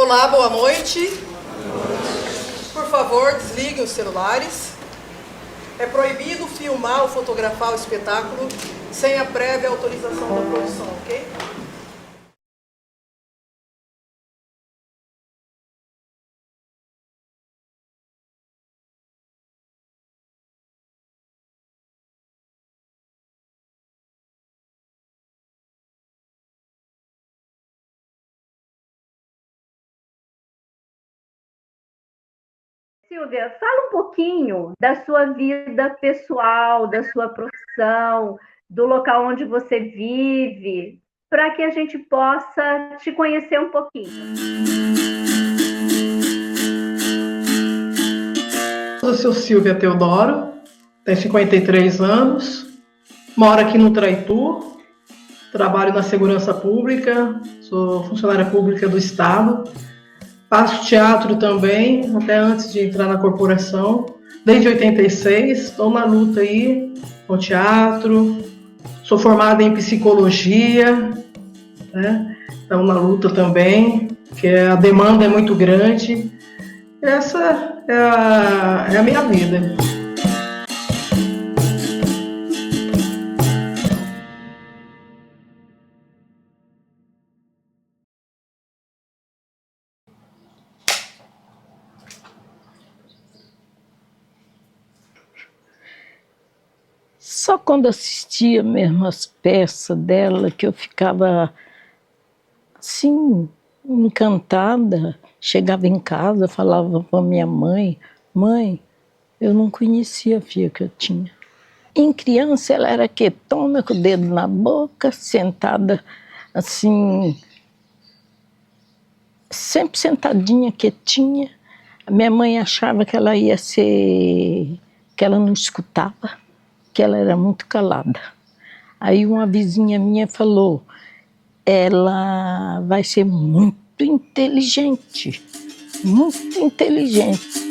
Olá, boa noite. Por favor, desliguem os celulares. É proibido filmar ou fotografar o espetáculo sem a prévia autorização da produção, ok? Silvia, fala um pouquinho da sua vida pessoal, da sua profissão, do local onde você vive, para que a gente possa te conhecer um pouquinho. Eu sou Silvia Teodoro, tenho 53 anos, moro aqui no Traitu, trabalho na segurança pública, sou funcionária pública do Estado. Faço teatro também, até antes de entrar na corporação. Desde 86, estou na luta aí com teatro. Sou formada em psicologia, né? Então na luta também, que a demanda é muito grande. Essa é a minha vida. Só quando assistia mesmo as peças dela que eu ficava assim, encantada. Chegava em casa, falava para minha mãe: mãe, eu não conhecia a filha que eu tinha. Em criança ela era quietona, com o dedo na boca, sentada assim, sempre sentadinha, quietinha. A minha mãe achava que ela ia ser, que ela não escutava, que ela era muito calada. Aí uma vizinha minha falou: ela vai ser muito inteligente, muito inteligente.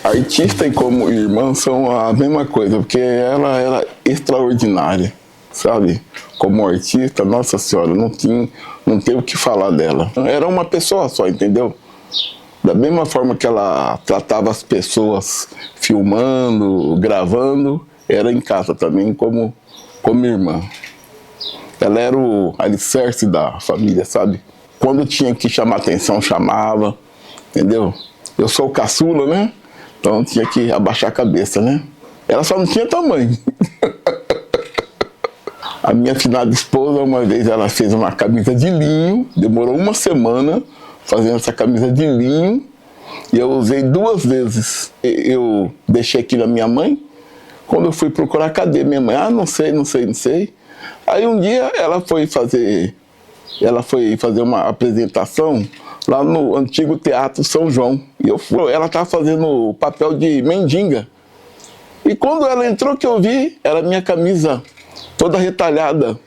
Artista e como irmã são a mesma coisa, porque ela era extraordinária, sabe? Como artista, nossa senhora, não tem o que falar dela. Era uma pessoa só, entendeu? Da mesma forma que ela tratava as pessoas filmando, gravando, era em casa também como irmã. Ela era o alicerce da família, sabe? Quando tinha que chamar atenção, chamava, entendeu? Eu sou o caçula, né? Então tinha que abaixar a cabeça, né? Ela só não tinha tamanho. A minha finada esposa, uma vez, ela fez uma camisa de linho, demorou uma semana fazendo essa camisa de linho, e eu usei 2 vezes. Eu deixei aqui na minha mãe, quando eu fui procurar, cadê minha mãe? Ah, não sei. Aí um dia ela foi fazer uma apresentação lá no antigo Teatro São João. E ela estava fazendo o papel de mendiga. E quando ela entrou, que eu vi, era minha camisa toda retalhada.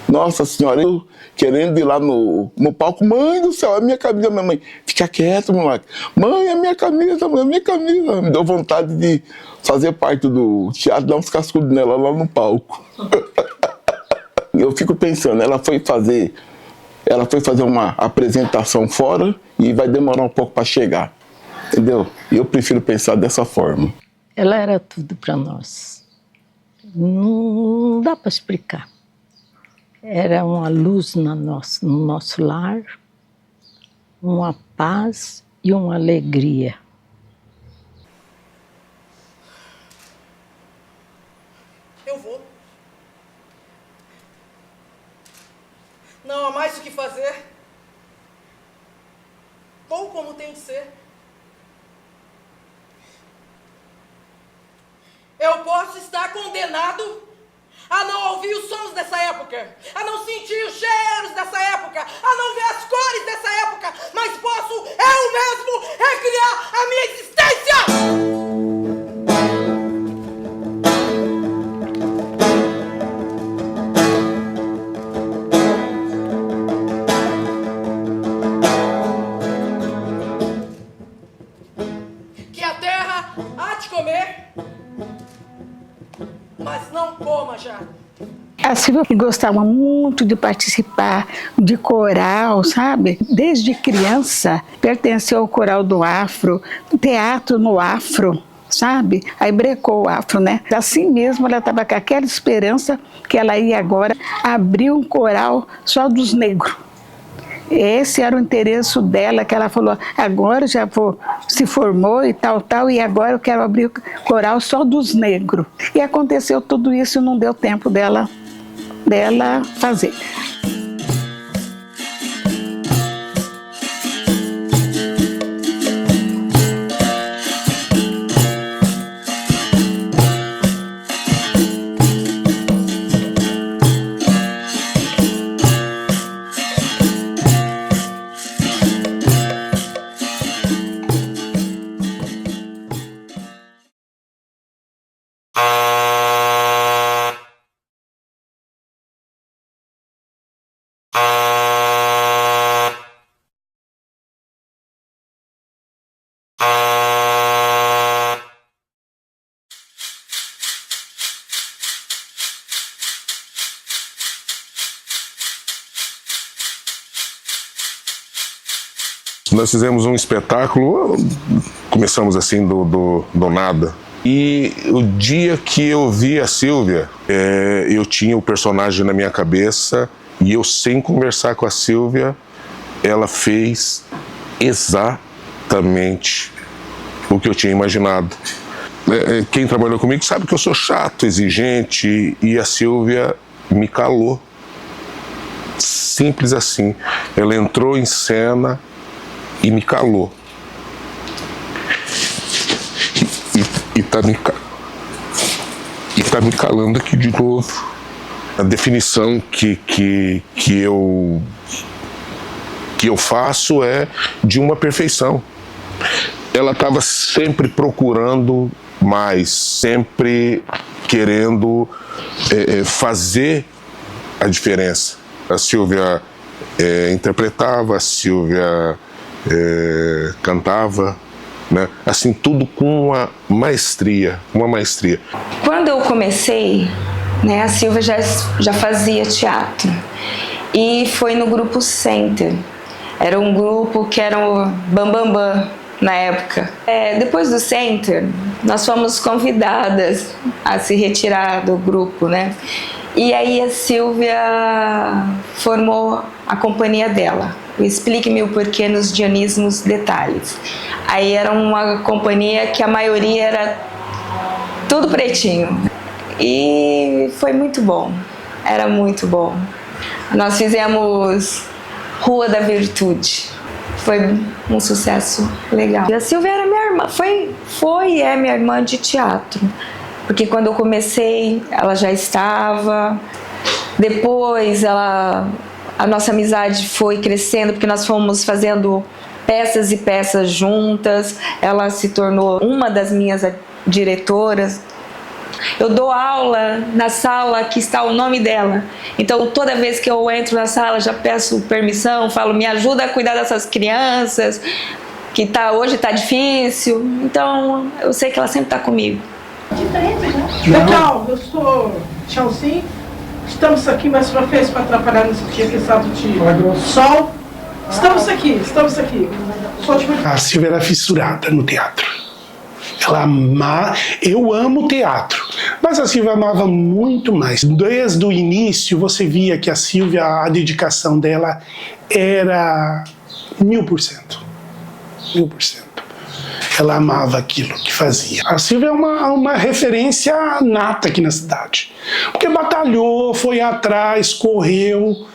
Nossa senhora, eu querendo ir lá no palco: mãe do céu, é minha camisa. Minha mãe: fica quieto, moleque. Mãe, é minha camisa, mãe, é minha camisa. Me deu vontade de fazer parte do teatro, dar uns cascudos nela lá no palco. Eu fico pensando, ela foi fazer uma apresentação fora e vai demorar um pouco para chegar, entendeu? Eu prefiro pensar dessa forma. Ela era tudo para nós. Não dá para explicar. Era uma luz no nosso lar, uma paz e uma alegria. Eu vou. Não há mais o que fazer. Ou como tem de ser. Eu posso estar condenado a não ouvir os sons dessa época, a não sentir os cheiros dessa época, a não ver as cores dessa época, mas posso eu mesmo recriar a minha existência! A Silvia gostava muito de participar de coral, sabe? Desde criança, pertenceu ao coral do Afro, teatro no Afro, sabe? Aí brecou o Afro, né? Assim mesmo, ela estava com aquela esperança que ela ia agora abrir um coral só dos negros. Esse era o interesse dela, que ela falou, agora já se formou e tal, e agora eu quero abrir o coral só dos negros. E aconteceu tudo isso e não deu tempo dela fazer. Nós fizemos um espetáculo, começamos assim do nada. E o dia que eu vi a Silvia, eu tinha o personagem na minha cabeça e eu, sem conversar com a Silvia, ela fez exatamente o que eu tinha imaginado. Quem trabalhou comigo sabe que eu sou chato, exigente, e a Silvia me calou. Simples assim. Ela entrou em cena e me calou. E tá me calando aqui de novo. A definição que eu faço é de uma perfeição. Ela estava sempre procurando mais, sempre querendo fazer a diferença. A Silvia interpretava, a Silvia cantava, né? Assim, tudo com uma maestria. Quando eu comecei, né, a Silvia já fazia teatro e foi no grupo Center. Era um grupo que era o Bambambam Bam, na época. Depois do Center, nós fomos convidadas a se retirar do grupo, né? E aí a Silvia formou a companhia dela, o Explique-me o Porquê nos Dionismos Detalhes. Aí era uma companhia que a maioria era tudo pretinho. E foi muito bom, era muito bom. Nós fizemos Rua da Virtude, foi um sucesso legal. E a Silvia era minha irmã, foi e é minha irmã de teatro. Porque quando eu comecei, ela já estava. Depois, a nossa amizade foi crescendo, porque nós fomos fazendo peças e peças juntas. Ela se tornou uma das minhas diretoras. Eu dou aula na sala que está o nome dela. Então, toda vez que eu entro na sala, já peço permissão, falo, me ajuda a cuidar dessas crianças, que hoje está difícil. Então, eu sei que ela sempre está comigo. Legal, eu sou Chelsea. Estamos aqui mais uma vez para atrapalhar nesse dia que estado de sol. Estamos aqui. A Silvia era fissurada no teatro. Eu amo teatro, mas a Silvia amava muito mais. Desde o início você via que a Silvia, a dedicação dela era 1000%. Ela amava aquilo que fazia. A Silvia é uma referência nata aqui na cidade. Porque batalhou, foi atrás, correu,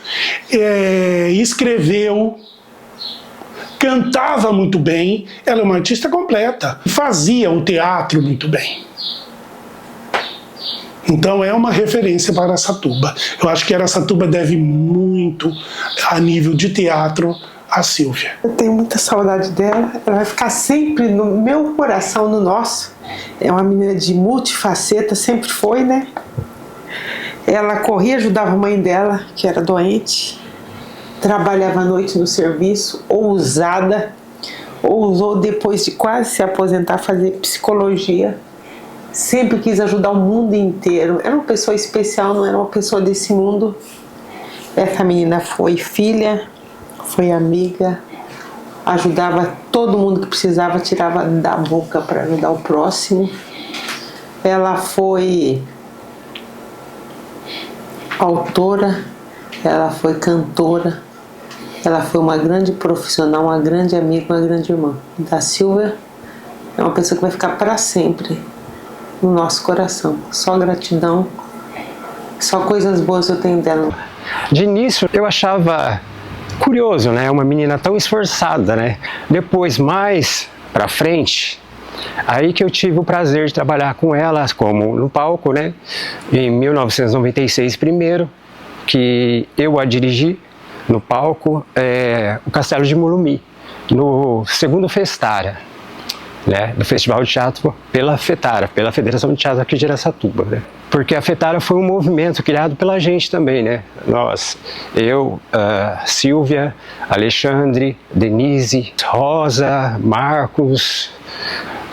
escreveu, cantava muito bem. Ela é uma artista completa. Fazia o teatro muito bem. Então é uma referência para Araçatuba. Eu acho que Araçatuba deve muito a nível de teatro a Silvia. Eu tenho muita saudade dela, ela vai ficar sempre no meu coração, no nosso. É uma menina de multifaceta, sempre foi, né? Ela corria, ajudava a mãe dela, que era doente, trabalhava à noite no serviço, ousada, ousou depois de quase se aposentar fazer psicologia, sempre quis ajudar o mundo inteiro. Era uma pessoa especial, não era uma pessoa desse mundo. Essa menina foi filha, foi amiga, ajudava todo mundo que precisava, tirava da boca para ajudar o próximo. Ela foi autora, ela foi cantora, ela foi uma grande profissional, uma grande amiga, uma grande irmã. Da Silvia é uma pessoa que vai ficar para sempre no nosso coração. Só gratidão, só coisas boas eu tenho dela. De início eu achava curioso, né? Uma menina tão esforçada, né? Depois, mais pra frente, aí que eu tive o prazer de trabalhar com ela como no palco, né? Em 1996 primeiro, que eu a dirigi no palco, o Castelo de Morumbi, no segundo Festara, né? Do Festival de Teatro pela FETARA, pela Federação de Teatro aqui de Araçatuba, né? Porque a FETARA foi um movimento criado pela gente também, né? Nós, eu, Silvia, Alexandre, Denise, Rosa, Marcos,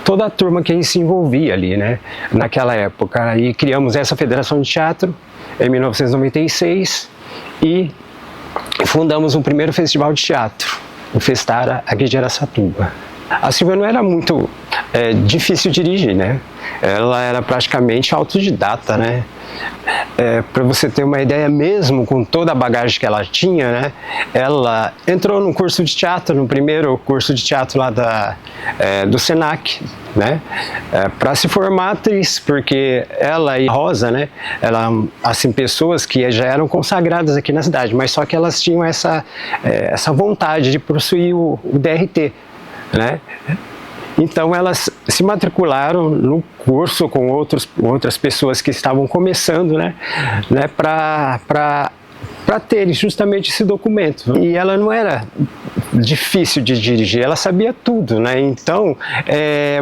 toda a turma que se envolvia ali, né? Naquela época. E criamos essa Federação de Teatro em 1996 e fundamos o primeiro festival de teatro, o Festara aqui de Araçatuba. A Silvia não era muito difícil de dirigir, né? Ela era praticamente autodidata, né? Para você ter uma ideia, mesmo com toda a bagagem que ela tinha, né? Ela entrou num curso de teatro, no primeiro curso de teatro lá do Senac, né? Para se formar atriz, porque ela e a Rosa, né? Ela, assim, pessoas que já eram consagradas aqui na cidade, mas só que elas tinham essa vontade de possuir o DRT, né? Então elas se matricularam no curso com outras pessoas que estavam começando, né, para terem justamente esse documento. E ela não era difícil de dirigir, ela sabia tudo, né? Então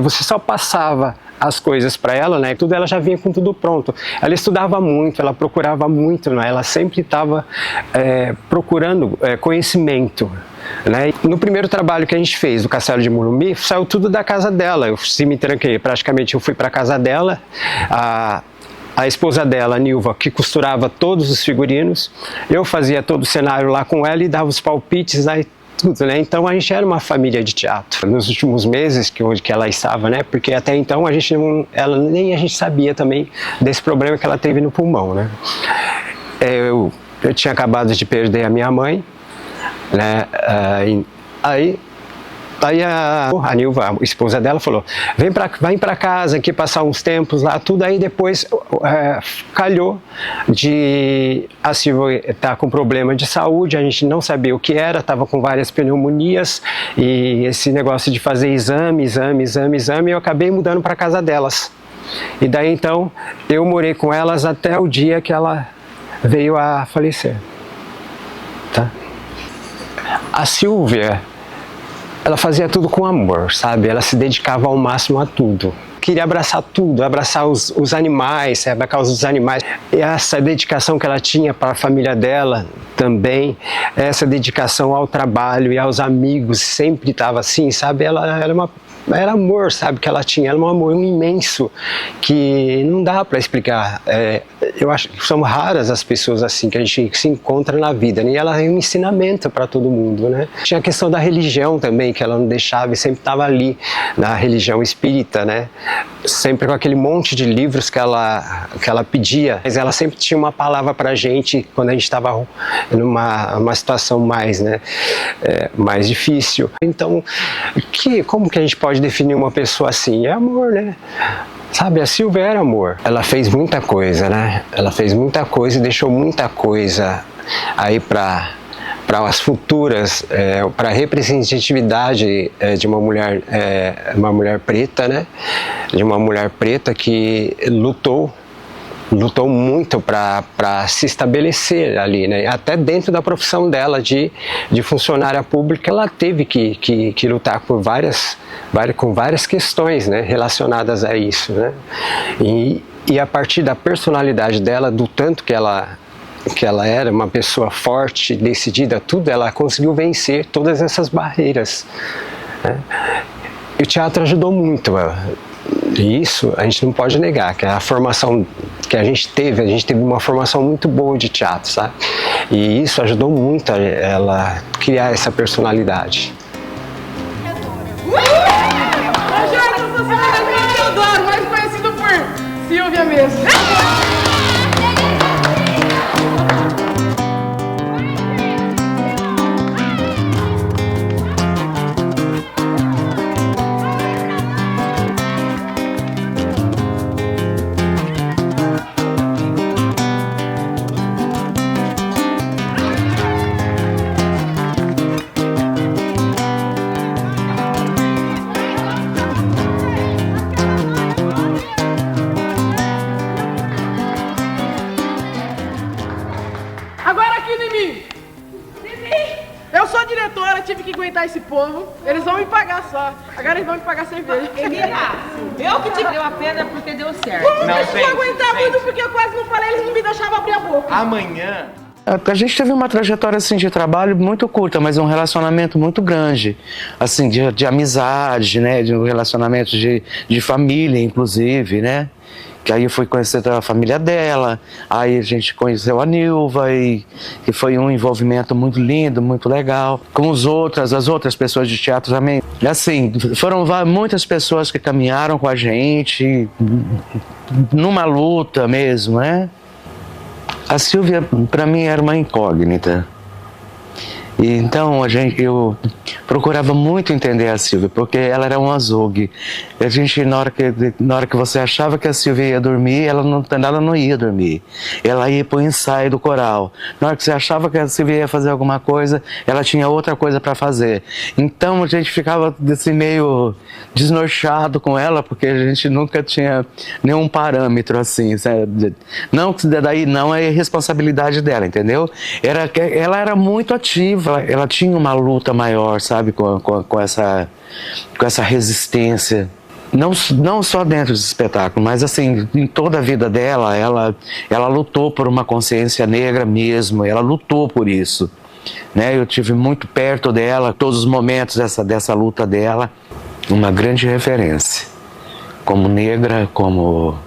você só passava as coisas para ela, né? Tudo ela já vinha com tudo pronto. Ela estudava muito, ela procurava muito, né? Ela sempre estava procurando conhecimento, né? No primeiro trabalho que a gente fez do Castelo de Morumbi, saiu tudo da casa dela. Eu me tranquei, praticamente eu fui para a casa dela. A esposa dela, a Nilva, que costurava todos os figurinos. Eu fazia todo o cenário lá com ela e dava os palpites, aí tudo, né? Então a gente era uma família de teatro. Nos últimos meses que ela estava, né? Porque até então nem a gente sabia também desse problema que ela teve no pulmão, né? Eu tinha acabado de perder a minha mãe, né? Aí a Nilva, a esposa dela, falou: vai para casa aqui passar uns tempos lá, tudo. Aí depois calhou de a Silvia estar com problema de saúde, a gente não sabia o que era, estava com várias pneumonias e esse negócio de fazer exame, eu acabei mudando para casa delas. E daí então eu morei com elas até o dia que ela veio a falecer, tá? A Silvia, ela fazia tudo com amor, sabe? Ela se dedicava ao máximo a tudo. Queria abraçar tudo, abraçar os animais, a causa dos animais. E essa dedicação que ela tinha para a família dela também, essa dedicação ao trabalho e aos amigos, sempre estava assim, sabe? Ela era amor, sabe, que ela tinha, era um amor imenso que não dá para explicar. Eu acho que são raras as pessoas assim que a gente se encontra na vida, né? E ela é um ensinamento para todo mundo, né? Tinha a questão da religião também, que ela não deixava e sempre estava ali na religião espírita, né? Sempre com aquele monte de livros que ela pedia, mas ela sempre tinha uma palavra para a gente quando a gente estava numa situação mais, né, mais difícil. Então, como que a gente pode definir uma pessoa assim? É amor, né? Sabe, a Silvia era amor. Ela fez muita coisa, né? Ela fez muita coisa e deixou muita coisa aí para as futuras, para a representatividade de uma mulher preta, né? De uma mulher preta que lutou muito para se estabelecer ali, né? Até dentro da profissão dela de funcionária pública, ela teve que lutar com várias questões, né, relacionadas a isso, né? E a partir da personalidade dela, do tanto que ela era uma pessoa forte, decidida, tudo, ela conseguiu vencer todas essas barreiras, né? E o teatro ajudou muito. E isso a gente não pode negar, que a formação que a gente teve uma formação muito boa de teatro, sabe? E isso ajudou muito ela a criar essa personalidade. Projeto Funcionamento Teodoro, mais conhecido por Silvia mesmo. Eu sou a diretora, tive que aguentar esse povo. Eles vão me pagar só. Agora eles vão me pagar cerveja. Eu que te deu a pena porque deu certo. Não, eu vou aguentar muito porque eu quase não falei, eles não me deixavam abrir a boca. Amanhã... A gente teve uma trajetória assim, de trabalho muito curta, mas um relacionamento muito grande, assim, de amizade, né, de um relacionamento de família, inclusive, né, que aí eu fui conhecer a família dela, aí a gente conheceu a Nilva e foi um envolvimento muito lindo, muito legal, com as outras pessoas de teatro também. Assim, foram muitas pessoas que caminharam com a gente numa luta mesmo, né. A Silvia, para mim, era uma incógnita. E então, eu procurava muito entender a Silvia, porque ela era um azogue. A gente, na hora que você achava que a Silvia ia dormir, ela não ia dormir. Ela ia para o ensaio do coral. Na hora que você achava que a Silvia ia fazer alguma coisa, ela tinha outra coisa para fazer. Então, a gente ficava assim, meio desnorteado com ela, porque a gente nunca tinha nenhum parâmetro assim. Sabe? Não que daí não é responsabilidade dela, entendeu? Ela era muito ativa. Ela tinha uma luta maior, sabe, com essa resistência. Não só dentro do espetáculo, mas assim, em toda a vida dela, ela lutou por uma consciência negra mesmo, ela lutou por isso. Né? Eu tive muito perto dela, todos os momentos dessa luta dela, uma grande referência. Como negra, como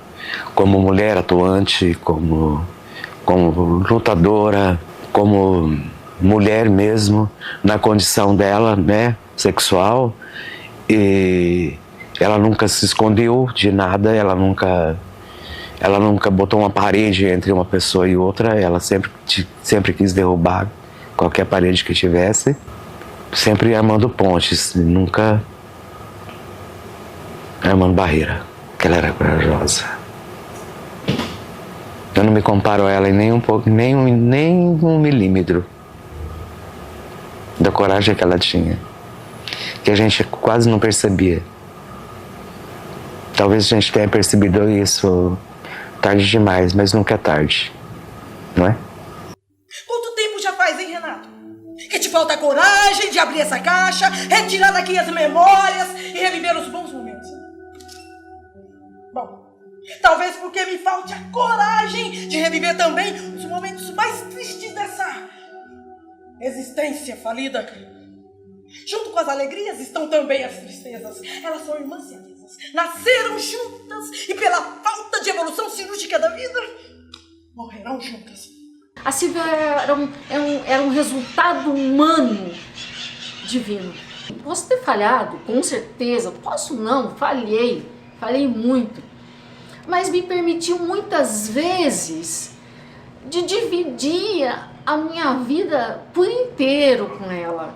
mulher atuante, como lutadora, como mulher mesmo, na condição dela, né, sexual, e ela nunca se escondeu de nada, ela nunca botou uma parede entre uma pessoa e outra, ela sempre quis derrubar qualquer parede que tivesse, sempre armando pontes, nunca armando barreira, porque ela era corajosa. Eu não me comparo a ela em nem um milímetro da coragem que ela tinha, que a gente quase não percebia. Talvez a gente tenha percebido isso tarde demais, mas nunca é tarde, não é? Quanto tempo já faz, hein, Renato? Que te falta coragem de abrir essa caixa, retirar daqui as memórias e reviver os bons momentos. Bom, talvez porque me falte a coragem de reviver também os momentos mais tristes dessa existência falida. Junto com as alegrias estão também as tristezas. Elas são irmãs siamesas. Nasceram juntas e pela falta de evolução cirúrgica da vida, morrerão juntas. A Silvia era um resultado humano divino. Posso ter falhado, com certeza. Posso não, falhei muito. Mas me permitiu muitas vezes de dividir a minha vida por inteiro com ela.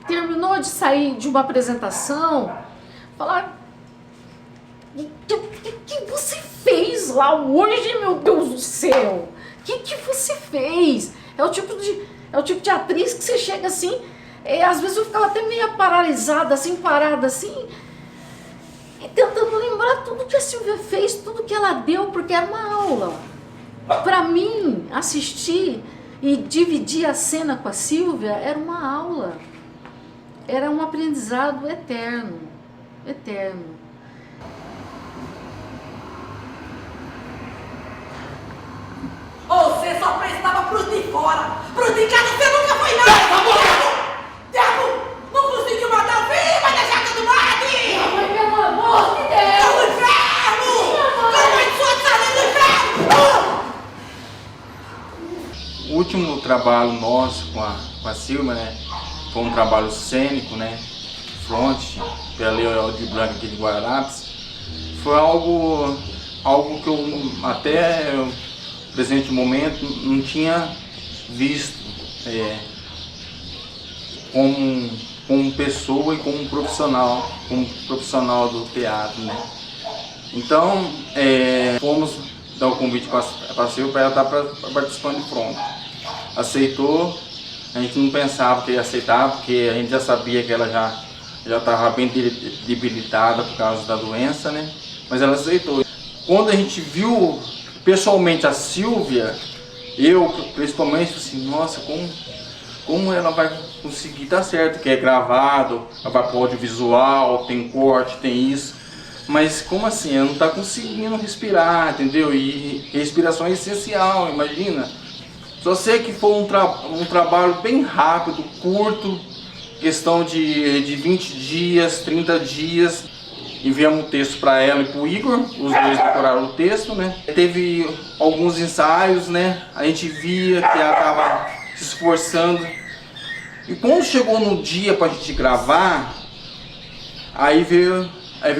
Terminou de sair de uma apresentação, falar: o que você fez lá hoje, meu Deus do céu? O que você fez? É o tipo de atriz que você chega assim, às vezes eu ficava até meio paralisada, assim, parada assim, e tentando lembrar tudo que a Silvia fez, tudo que ela deu, porque era uma aula. Para mim, assistir e dividir a cena com a Silvia era uma aula. Era um aprendizado eterno, eterno. Você só prestava pros de fora. Pros de casa você nunca foi nada. Diabo! Não conseguiu matar o filho, vai deixar tudo mais. trabalho nosso com a Silvia, né, foi um trabalho cênico, né, fronte, pela Lei Aldir Blanc aqui de Guararapes, foi algo que eu até o presente momento não tinha visto como pessoa e como profissional do teatro, né. Então, fomos dar o convite para a Silvia para ela estar participando de front. Aceitou, a gente não pensava que ia aceitar, porque a gente já sabia que ela já estava bem debilitada por causa da doença, né? Mas ela aceitou. Quando a gente viu pessoalmente a Silvia, eu principalmente, assim, nossa, como ela vai conseguir, tá certo que é gravado, vai para o audiovisual, tem corte, tem isso, mas como assim, ela não está conseguindo respirar, entendeu? E respiração é essencial, imagina. Só sei que foi um trabalho bem rápido, curto, questão de 20 dias, 30 dias. Enviamos o texto para ela e para o Igor, os dois decoraram o texto, né? Teve alguns ensaios, né? A gente via que ela estava se esforçando. E quando chegou no dia para a gente gravar, aí veio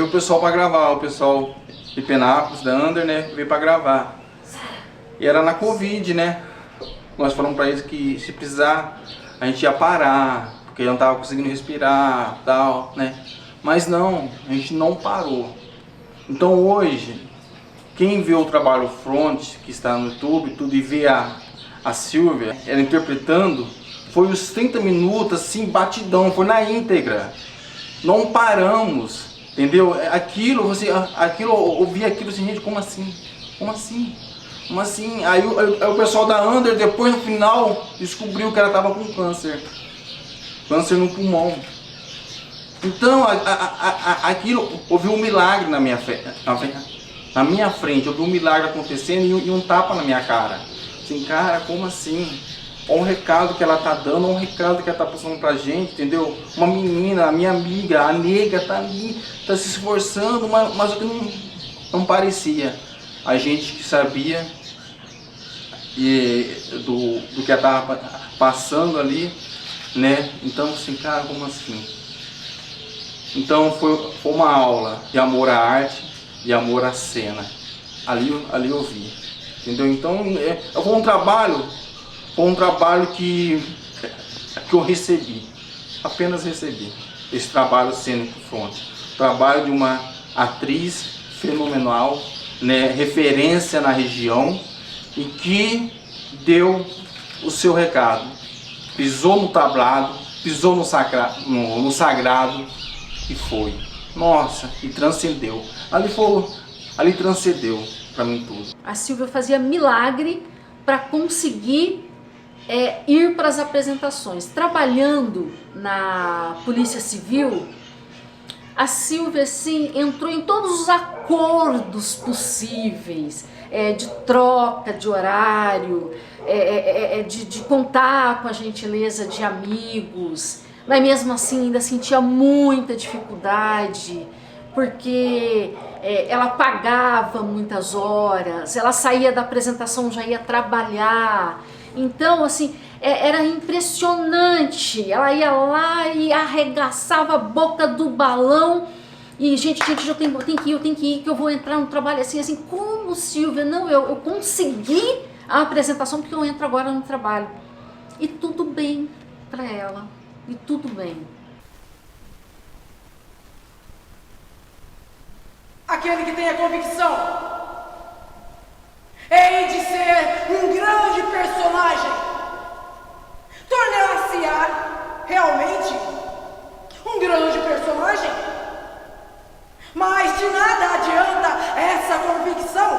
o pessoal para gravar, o pessoal de Penápolis, da Under, né? Veio para gravar. E era na Covid, né? Nós falamos para eles que se precisar a gente ia parar, porque ele não estava conseguindo respirar, tal, né? Mas não, a gente não parou. Então hoje, quem vê o trabalho front, que está no YouTube, tudo, e vê a Silvia, ela interpretando, foi os 30 minutos assim, batidão, foi na íntegra. Não paramos, entendeu? Aquilo, eu vi aquilo assim, gente, como assim? Como assim? Como assim? Aí o pessoal da Under, depois no final, descobriu que ela estava com câncer. Câncer no pulmão. Então, aquilo, houve um milagre na minha frente, houve um milagre acontecendo e um tapa na minha cara. Assim, cara, como assim? Olha o recado que ela tá dando, olha o recado que ela tá passando pra gente, entendeu? Uma menina, a minha amiga, a nega, tá ali, tá se esforçando, mas o que não parecia. A gente que sabia do que ela tava passando ali, né? Então, assim, cara, como assim? Então foi uma aula de amor à arte e amor à cena. Ali eu vi, entendeu? Então foi um trabalho que eu recebi, apenas recebi. Esse trabalho cênico front. Trabalho de uma atriz fenomenal, né, referência na região, e que deu o seu recado. Pisou no tablado, pisou no sagrado, e foi. Nossa, e transcendeu. Ali transcendeu para mim tudo. A Silvia fazia milagre para conseguir ir para as apresentações. Trabalhando na Polícia Civil, a Silvia assim, entrou em todos os acordos possíveis, de troca de horário, de contar com a gentileza de amigos. Mas mesmo assim ainda sentia muita dificuldade, porque ela pagava muitas horas, ela saía da apresentação, já ia trabalhar. Então, assim, era impressionante. Ela ia lá e arregaçava a boca do balão. E, gente, eu tenho que ir, que eu vou entrar no trabalho assim, como, Silvia? Não, eu consegui a apresentação porque eu entro agora no trabalho. E tudo bem para ela. E tudo bem. Aquele que tem a convicção de ser um grande personagem tornar-se-á realmente um grande personagem. Mas de nada adianta essa convicção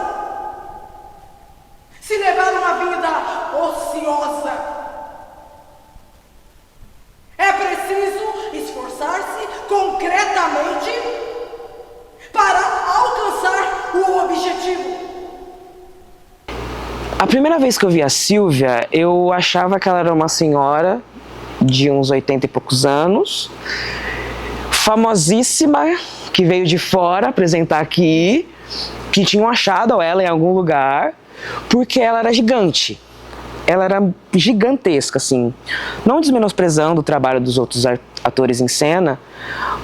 se levar uma vida ociosa. É preciso esforçar-se concretamente para alcançar o objetivo. A primeira vez que eu vi a Silvia, eu achava que ela era uma senhora de uns 80 e poucos anos, famosíssima, que veio de fora apresentar aqui, que tinham achado ela em algum lugar, porque ela era gigante. ela era gigantesca, assim. Não desmenosprezando o trabalho dos outros atores em cena,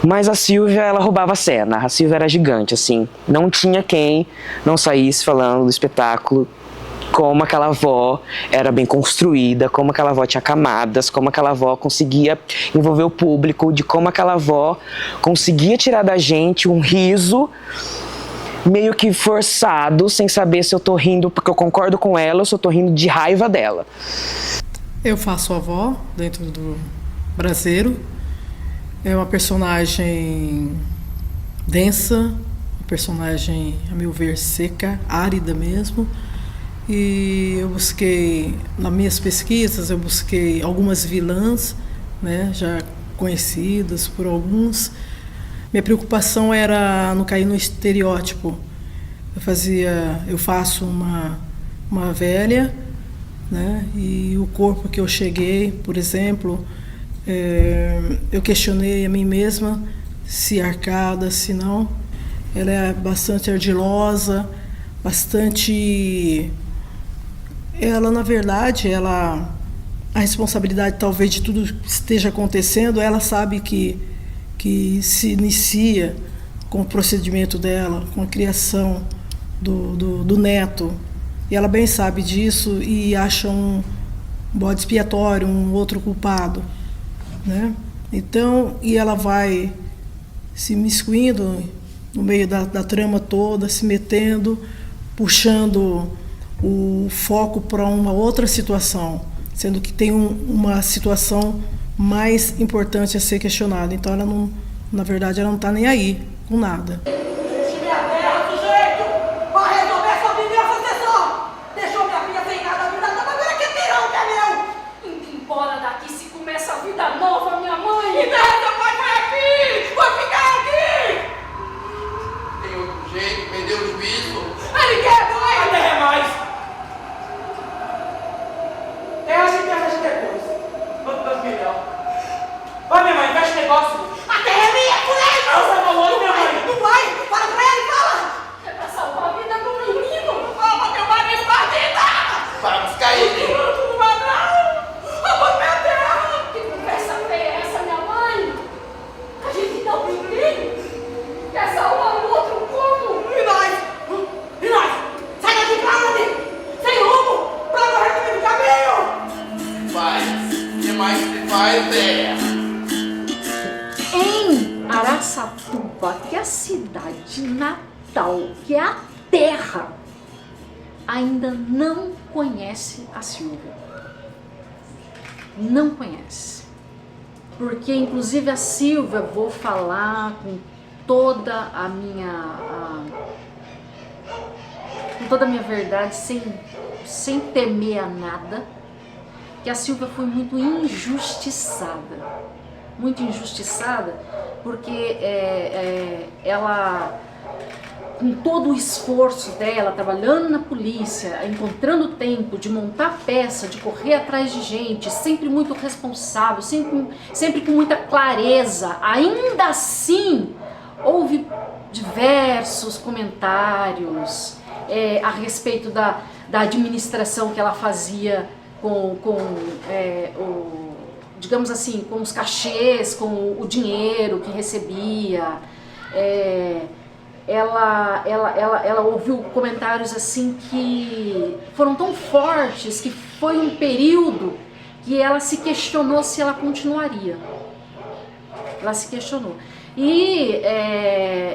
mas a Sílvia, ela roubava a cena. A Sílvia era gigante, assim. Não tinha quem não saísse falando do espetáculo, como aquela avó era bem construída, como aquela avó tinha camadas, como aquela avó conseguia envolver o público, de como aquela avó conseguia tirar da gente um riso meio que forçado, sem saber se eu tô rindo porque eu concordo com ela ou se eu tô rindo de raiva dela. Eu faço a avó dentro do Braseiro. É uma personagem densa, uma personagem, a meu ver, seca, árida mesmo. E eu busquei, nas minhas pesquisas, eu busquei algumas vilãs, né, já conhecidas por alguns. Minha preocupação era não cair no estereótipo. Eu faço uma velha, né, e o corpo que eu cheguei, por exemplo, eu questionei a mim mesma se arcada, se não. Ela é bastante ardilosa, bastante... Ela, na verdade, a responsabilidade talvez de tudo que esteja acontecendo, ela sabe que se inicia com o procedimento dela, com a criação do neto. E ela bem sabe disso e acha um bode expiatório, um outro culpado, né? Então, e ela vai se miscuindo no meio da trama toda, se metendo, puxando o foco para uma outra situação, sendo que tem uma situação mais importante a ser questionada. Então ela não, na verdade, ela não está nem aí com nada. Vai, minha mãe, fecha o negócio. A terra é minha, por aí! Não, você falou, minha mãe. Não vai, fala pra ele, fala. É pra salvar a vida do menino. Salva teu marido da vida. Vamos cair. Tudo vai não. Vamos minha terra. Que conversa feia é essa, minha mãe? A gente dá o primeiro. Quer salvar o outro como? E nós? Sai daqui pra onde? Sem rumo, pra correr no meio do caminho. Vai, que mais você faz, Zé? Em Araçatuba, que é a cidade natal, que é a terra, ainda não conhece a Sílvia. Não conhece. Porque, inclusive, a Sílvia, vou falar com toda a minha verdade, sem temer a nada, que a Sílvia foi muito injustiçada. Muito injustiçada, porque ela, com todo o esforço dela, trabalhando na polícia, encontrando tempo de montar peça, de correr atrás de gente, sempre muito responsável, sempre com muita clareza, ainda assim houve diversos comentários a respeito da administração que ela fazia digamos assim, com os cachês, com o dinheiro que recebia. Ela ouviu comentários assim que foram tão fortes que foi um período que ela se questionou se ela continuaria. Ela se questionou. E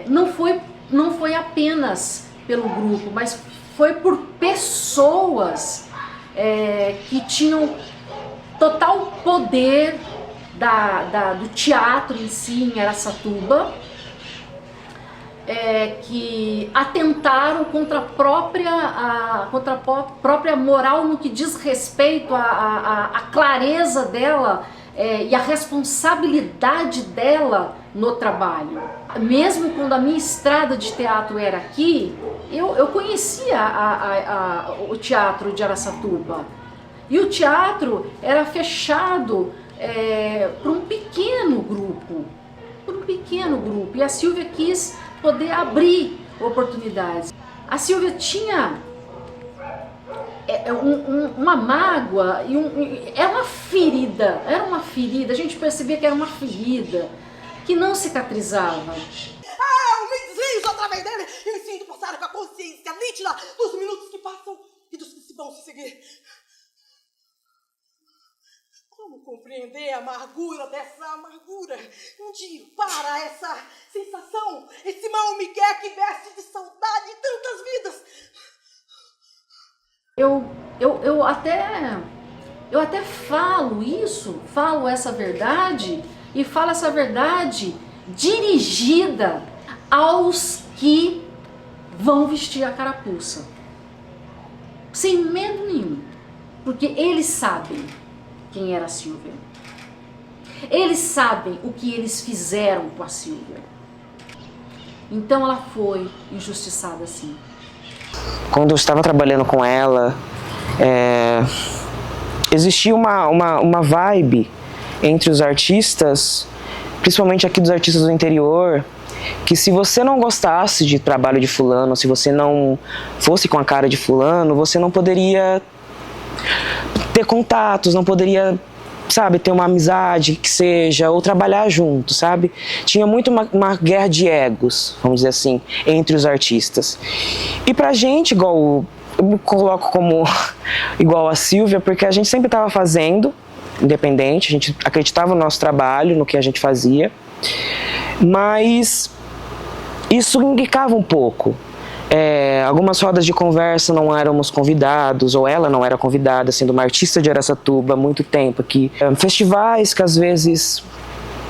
não foi apenas pelo grupo, mas foi por pessoas que tinham total poder do teatro em si, em Araçatuba, que atentaram contra a própria moral no que diz respeito à clareza dela e à responsabilidade dela no trabalho. Mesmo quando a minha estrada de teatro era aqui, eu conhecia o teatro de Araçatuba. E o teatro era fechado para um pequeno grupo. E a Sílvia quis poder abrir oportunidades. A Sílvia tinha uma mágoa, era uma ferida, a gente percebia que era uma ferida que não cicatrizava. Eu me deslizo através dele e me sinto passar com a consciência nítida dos minutos que passam e dos que se vão se seguir. Como compreender a amargura dessa amargura? Onde para essa sensação, esse mal Miguel que veste de saudade tantas vidas? Eu até falo essa verdade, e falo essa verdade dirigida aos que vão vestir a carapuça. Sem medo nenhum. Porque eles sabem quem era a Sílvia. Eles sabem o que eles fizeram com a Sílvia. Então ela foi injustiçada assim. Quando eu estava trabalhando com ela, existia uma vibe entre os artistas, principalmente aqui dos artistas do interior, que se você não gostasse de trabalho de fulano, se você não fosse com a cara de fulano, você não poderia ter contatos, não poderia, sabe, ter uma amizade que seja, ou trabalhar junto, sabe? Tinha muito uma guerra de egos, vamos dizer assim, entre os artistas. E pra gente, igual, eu me coloco como igual a Sílvia, porque a gente sempre estava fazendo, independente, a gente acreditava no nosso trabalho, no que a gente fazia, mas isso indicava um pouco. Algumas rodas de conversa não éramos convidados, ou ela não era convidada, sendo uma artista de Araçatuba há muito tempo aqui. Festivais que às vezes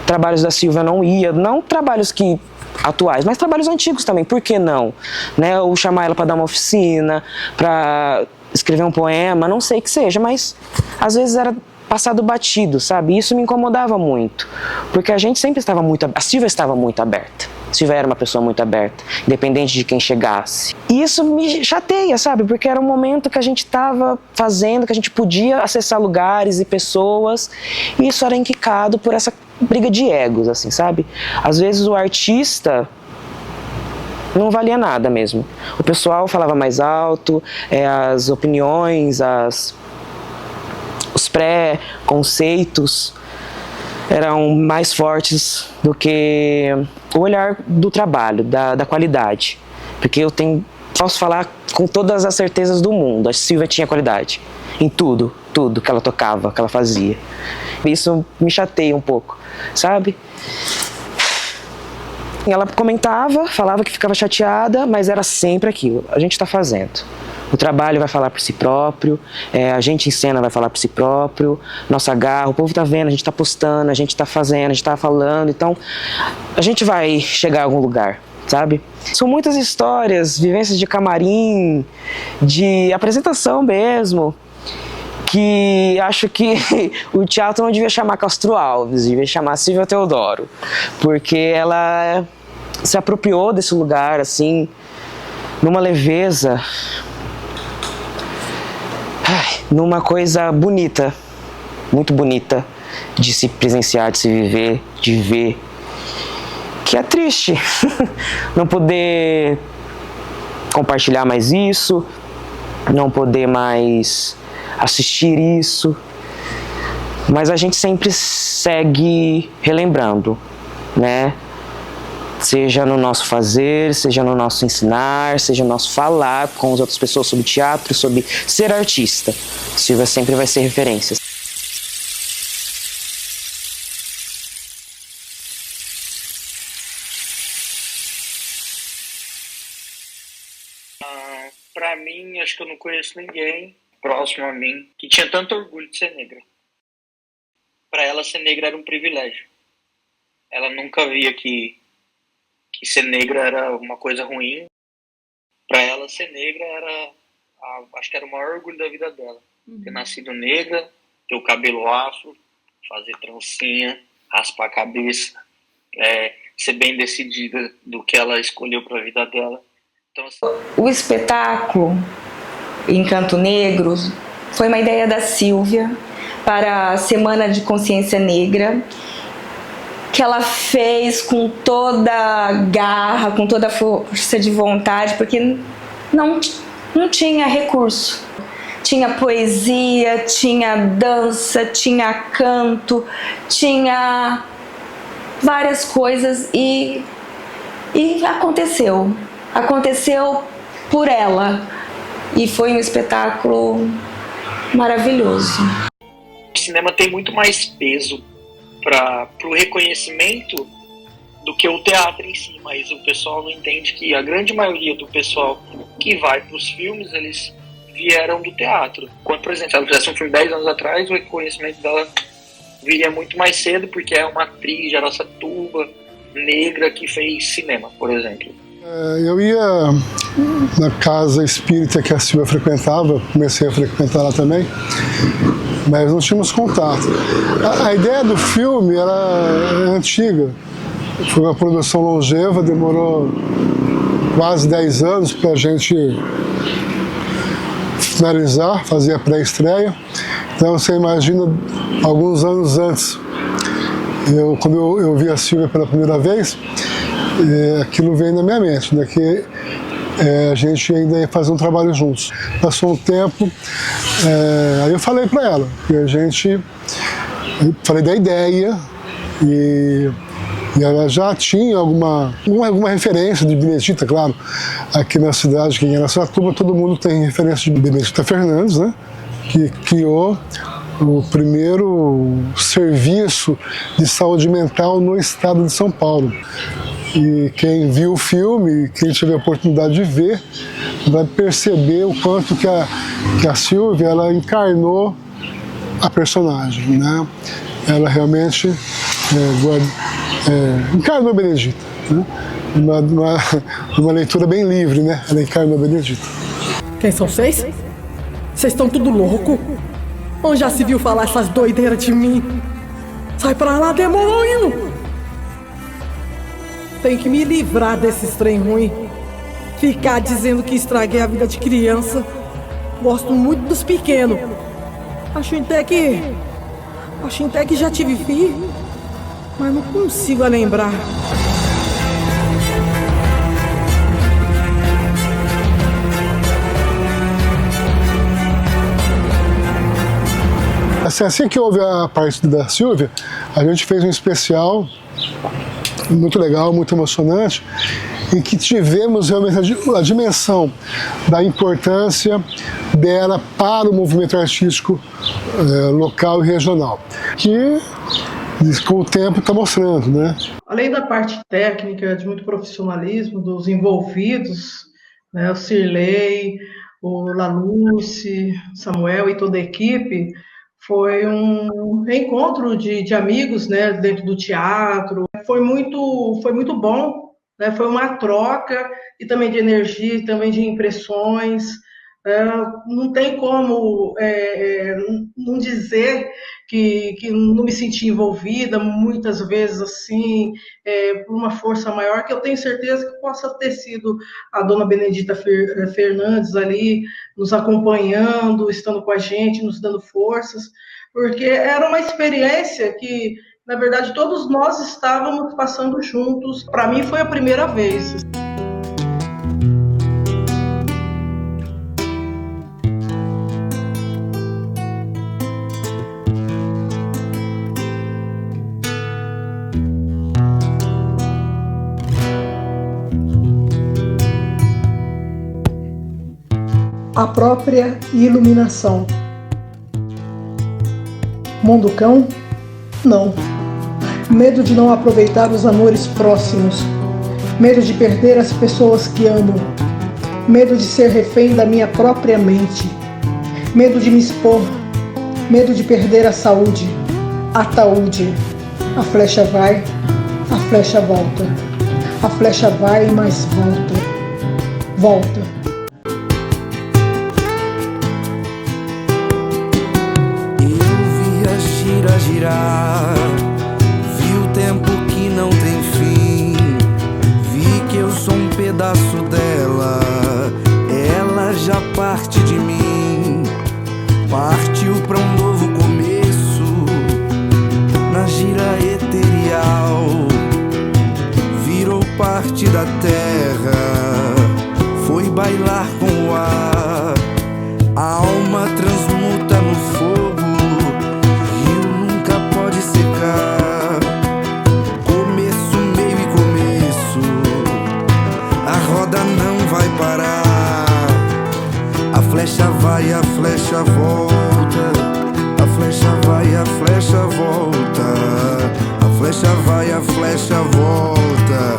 trabalhos da Sílvia não ia, não trabalhos que atuais, mas trabalhos antigos também, por que não? Né? Ou chamar ela para dar uma oficina, para escrever um poema, não sei que seja, mas às vezes era passado batido, sabe? E isso me incomodava muito, porque a gente sempre estava a Sílvia estava muito aberta. A Sílvia era uma pessoa muito aberta, independente de quem chegasse. E isso me chateia, sabe? Porque era um momento que a gente estava fazendo, que a gente podia acessar lugares e pessoas, e isso era enquicado por essa briga de egos, assim, sabe? Às vezes o artista não valia nada mesmo. O pessoal falava mais alto, as opiniões, os pré-conceitos eram mais fortes do que o olhar do trabalho, da qualidade. Porque posso falar com todas as certezas do mundo, a Sílvia tinha qualidade em tudo que ela tocava, que ela fazia. Isso me chateia um pouco, sabe? Ela comentava, falava que ficava chateada, mas era sempre aquilo, a gente está fazendo. O trabalho vai falar por si próprio, a gente em cena vai falar por si próprio, nossa garra, o povo tá vendo, a gente tá postando, a gente tá fazendo, a gente tá falando, então a gente vai chegar a algum lugar, sabe? São muitas histórias, vivências de camarim, de apresentação mesmo, que acho que o teatro não devia chamar Castro Alves, devia chamar Sílvia Teodoro, porque ela se apropriou desse lugar, assim, numa leveza, numa coisa bonita, muito bonita de se presenciar, de se viver, de ver, que é triste não poder compartilhar mais isso, não poder mais assistir isso, mas a gente sempre segue relembrando, né? Seja no nosso fazer, seja no nosso ensinar, seja no nosso falar com as outras pessoas sobre teatro, sobre ser artista. Sílvia sempre vai ser referência. Pra mim, acho que eu não conheço ninguém próximo a mim que tinha tanto orgulho de ser negra. Pra ela, ser negra era um privilégio. Ela nunca via que ser negra era uma coisa ruim. Para ela, ser negra acho que era o maior orgulho da vida dela. Ter nascido negra, ter o cabelo afro, fazer trancinha, raspar a cabeça, ser bem decidida do que ela escolheu para a vida dela. Então, assim... O espetáculo Encanto Negro foi uma ideia da Sílvia para a Semana de Consciência Negra, que ela fez com toda a garra, com toda a força de vontade, porque não tinha recurso. Tinha poesia, tinha dança, tinha canto, tinha várias coisas e aconteceu. Aconteceu por ela e foi um espetáculo maravilhoso. O cinema tem muito mais peso para o reconhecimento do que o teatro em si, mas o pessoal não entende que a grande maioria do pessoal que vai para os filmes, eles vieram do teatro. Quando, por exemplo, se ela fizesse um filme 10 anos atrás, o reconhecimento dela viria muito mais cedo, porque é uma atriz de Araçatuba, negra, que fez cinema, por exemplo. Eu ia na casa espírita que a Silvia frequentava, comecei a frequentar lá também, mas não tínhamos contato. A ideia do filme era antiga, foi uma produção longeva, demorou quase 10 anos para a gente finalizar, fazer a pré-estreia. Então você imagina, alguns anos antes, quando eu vi a Silvia pela primeira vez, aquilo veio na minha mente, né, que a gente ainda ia fazer um trabalho juntos. Passou um tempo, aí eu falei para ela, que falei da ideia e ela já tinha alguma referência de Benedita, claro. Aqui na cidade, em Araçatuba, todo mundo tem referência de Benedita Fernandes, né, que criou o primeiro serviço de saúde mental no estado de São Paulo. E quem viu o filme, quem tiver a oportunidade de ver, vai perceber o quanto que a Silvia ela encarnou a personagem, né? Ela realmente encarnou a Benedita, né? Uma leitura bem livre, né? Ela encarnou a Benedita. Quem são vocês? Vocês estão tudo louco? Onde já se viu falar essas doideiras de mim? Sai pra lá, demônio! Tenho que me livrar desses trem ruim. Ficar dizendo que estraguei a vida de criança. Gosto muito dos pequenos. Acho até que já tive filho, mas não consigo lembrar. Assim que houve a parte da Silvia, a gente fez um especial muito legal, muito emocionante, em que tivemos realmente a dimensão da importância dela para o movimento artístico local e regional, que com o tempo está mostrando, né? Além da parte técnica, de muito profissionalismo dos envolvidos, né, o Cirlei, o Laluce, Samuel e toda a equipe, foi um reencontro de amigos, né, dentro do teatro. Foi muito bom, né? Foi uma troca e também de energia, e também de impressões. Não tem como não dizer que não me senti envolvida, muitas vezes assim, por uma força maior, que eu tenho certeza que possa ter sido a dona Benedita Fernandes ali, nos acompanhando, estando com a gente, nos dando forças, porque era uma experiência que, na verdade, todos nós estávamos passando juntos. Para mim foi a primeira vez. A própria iluminação. Mundo cão? Não. Medo de não aproveitar os amores próximos. Medo de perder as pessoas que amo. Medo de ser refém da minha própria mente. Medo de me expor. Medo de perder a saúde. Ataúde. A flecha vai, a flecha volta. A flecha vai, mas volta. Volta. Girar, vi o tempo que não tem fim, vi que eu sou um pedaço dela, ela já parte de mim, partiu pra um novo começo, na gira eterial, virou parte da terra, foi bailar com o ar, a alma a flecha volta. A flecha vai, a flecha volta. A flecha vai, a flecha volta.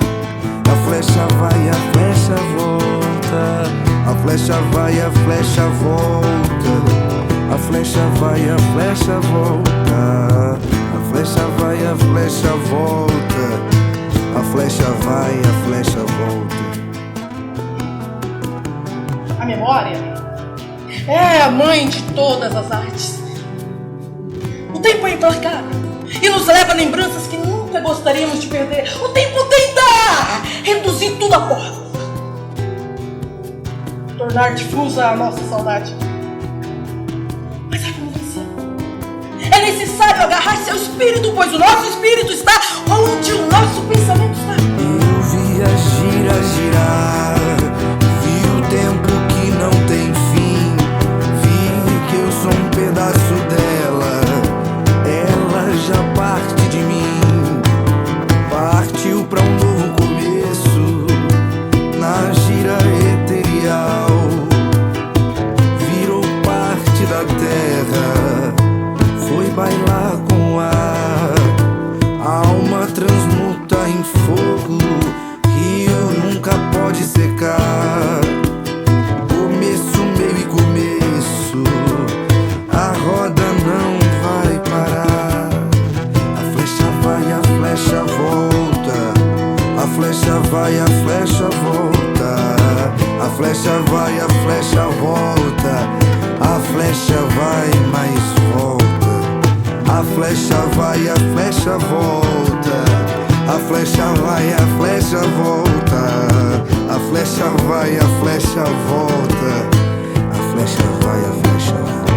A flecha vai, a flecha volta. A flecha vai, a flecha volta. A flecha vai, a flecha volta. A flecha vai, a flecha volta. A flecha vai, a flecha volta. A memória é a mãe de todas as artes. O tempo é implacável e nos leva a lembranças que nunca gostaríamos de perder. O tempo tenta reduzir tudo a pó, tornar difusa a nossa saudade. Mas é como dizer, é necessário agarrar-se ao espírito, pois o nosso espírito está onde o nosso pensamento está. Eu vi a gira girar, vi o tempo que não tem fim, vi que eu sou um pedaço dela, ela já parte de mim, partiu pra um novo começo, na gira eterial, virou parte da terra, foi bailar com o ar, alma transmuta em fogo, rio nunca pode secar, começo, meio e começo, a roda não vai parar, a flecha vai, a flecha volta, a flecha vai, a flecha volta, a flecha vai, a flecha volta, a flecha vai, mais volta, a flecha vai, a flecha volta, a flecha vai, a flecha volta, a flecha vai, a flecha volta, a flecha vai, a flecha volta.